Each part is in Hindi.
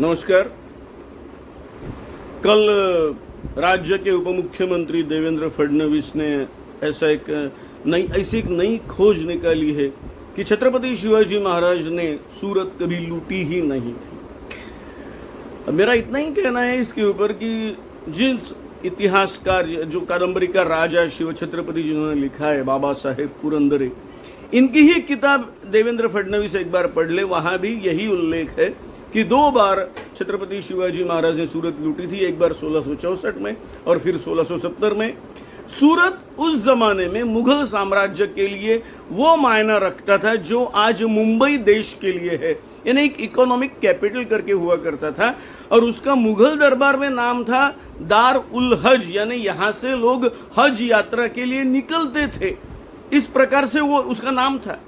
नमस्कार। कल राज्य के उप मुख्यमंत्री देवेंद्र फडणवीस ने ऐसी एक नई खोज निकाली है कि छत्रपति शिवाजी महाराज ने सूरत कभी लूटी ही नहीं थी। मेरा इतना ही कहना है इसके ऊपर कि जिस इतिहासकार जो कादम्बरीकार राजा शिव छत्रपति जिन्होंने लिखा है बाबा साहेब पुरंदरे, इनकी ही किताब देवेंद्र फडणवीस एक बार पढ़ ले, वहां भी यही उल्लेख है कि 2 बार छत्रपति शिवाजी महाराज ने सूरत लूटी थी। एक बार 1664 में और फिर 1670 में। सूरत उस जमाने में मुगल साम्राज्य के लिए वो मायना रखता था जो आज मुंबई देश के लिए है, यानी एक इकोनॉमिक कैपिटल करके हुआ करता था। और उसका मुगल दरबार में नाम था दार उल हज, यानी यहां से लोग हज यात्रा के लिए निकलते थे। इस प्रकार से वो उसका नाम था।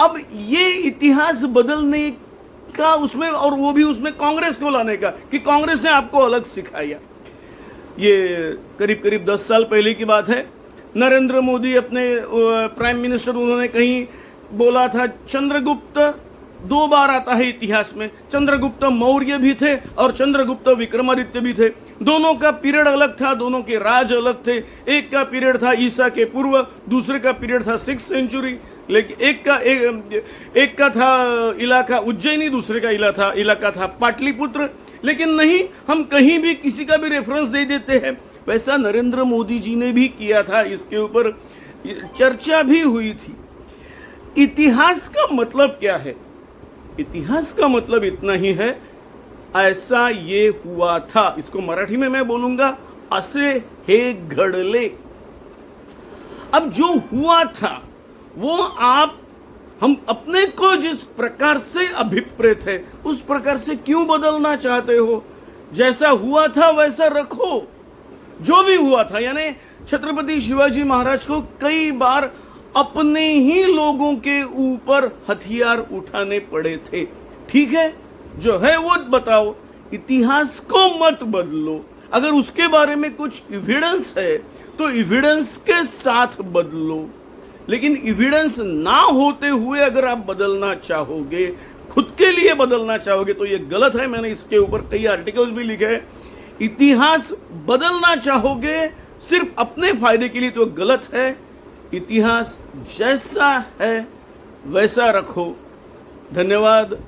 अब ये इतिहास बदलने का उसमें, और वो भी उसमें कांग्रेस को लाने का कि कांग्रेस ने आपको अलग सिखाया। ये करीब 10 साल पहले की बात है। नरेंद्र मोदी अपने प्राइम मिनिस्टर, उन्होंने कहीं बोला था चंद्रगुप्त 2 बार आता है इतिहास में। चंद्रगुप्त मौर्य भी थे और चंद्रगुप्त विक्रमादित्य भी थे। दोनों का पीरियड अलग था, दोनों के राज अलग थे। एक का पीरियड था ईसा के पूर्व, दूसरे का पीरियड था 6th सेंचुरी। लेकिन एक का था इलाका उज्जैनी, दूसरे का इलाका था पाटलिपुत्र। लेकिन नहीं, हम कहीं भी किसी का भी रेफरेंस दे देते हैं। वैसा नरेंद्र मोदी जी ने भी किया था, इसके ऊपर चर्चा भी हुई थी। इतिहास का मतलब क्या है? इतिहास का मतलब इतना ही है, ऐसा ये हुआ था। इसको मराठी में मैं बोलूंगा असे हे घडले। अब जो हुआ था वो हम अपने को जिस प्रकार से अभिप्रेत है उस प्रकार से क्यों बदलना चाहते हो? जैसा हुआ था वैसा रखो। जो भी हुआ था, यानी छत्रपति शिवाजी महाराज को कई बार अपने ही लोगों के ऊपर हथियार उठाने पड़े थे। ठीक है, जो है वो बताओ, इतिहास को मत बदलो। अगर उसके बारे में कुछ एविडेंस है तो एविडेंस के साथ बदलो, लेकिन एविडेंस ना होते हुए अगर आप बदलना चाहोगे, खुद के लिए बदलना चाहोगे, तो ये गलत है। मैंने इसके ऊपर कई आर्टिकल्स भी लिखे हैं। इतिहास बदलना चाहोगे सिर्फ अपने फायदे के लिए तो गलत है। इतिहास जैसा है वैसा रखो। धन्यवाद।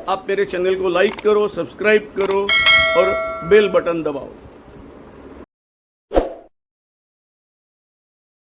आप मेरे चैनल को लाइक करो, सब्सक्राइब करो और बेल बटन दबाओ।